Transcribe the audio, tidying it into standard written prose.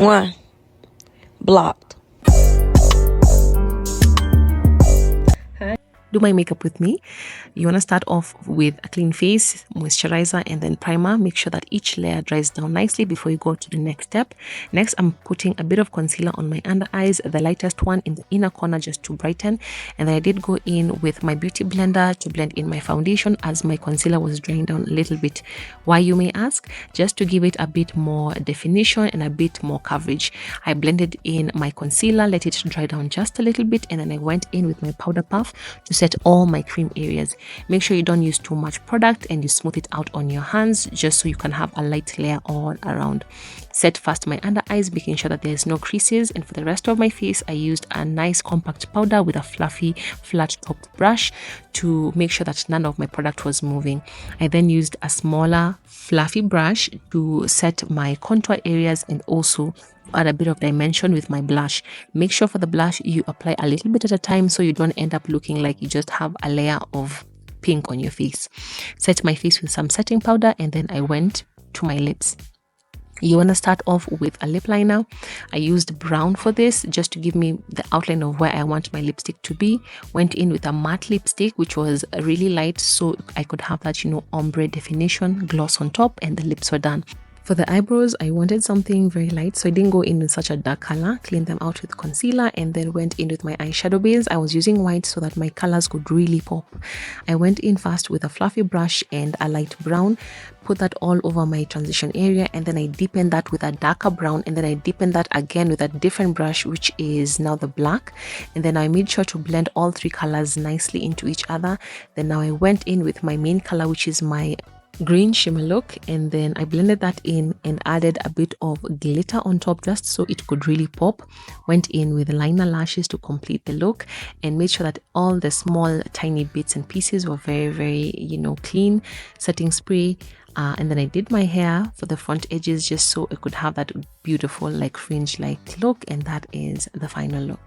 One. Blocked. Do my makeup with me. You want to start off with a clean face, moisturizer, and then primer. Make sure that each layer dries down nicely before you go to the next step. Next, I'm putting a bit of concealer on my under eyes, the lightest one in the inner corner just to brighten. And then I did go in with my beauty blender to blend in my foundation as my concealer was drying down a little bit. Why, you may ask? Just to give it a bit more definition and a bit more coverage. I blended in my concealer, let it dry down just a little bit, and then I went in with my powder puff to set all my cream areas. Make sure you don't use too much product and you smooth it out on your hands just so you can have a light layer all around. Set first my under eyes, making sure that there's no creases, and for the rest of my face I used a nice compact powder with a fluffy flat topped brush to make sure that none of my product was moving. I then used a smaller fluffy brush to set my contour areas and also add a bit of dimension with my blush. Make sure for the blush you apply a little bit at a time so you don't end up looking like you just have a layer of pink on your face. Set my face with some setting powder and then I went to my lips. You want to start off with a lip liner. I used brown for this just to give me the outline of where I want my lipstick to be. Went in with a matte lipstick which was really light so I could have that, ombre definition, gloss on top, and the lips were done. For the eyebrows, I wanted something very light, so I didn't go in with such a dark color. Cleaned them out with concealer and then went in with my eyeshadow base. I was using white so that my colors could really pop. I went in first with a fluffy brush and a light brown, put that all over my transition area, and then I deepened that with a darker brown, and then I deepened that again with a different brush, which is now the black. And then I made sure to blend all three colors nicely into each other. Then now I went in with my main color, which is my green shimmer look, and then I blended that in and added a bit of glitter on top just so it could really pop. Went in with liner lashes to complete the look and made sure that all the small tiny bits and pieces were very clean. Setting spray, and then I did my hair for the front edges just so it could have that beautiful like fringe like look, and that is the final look.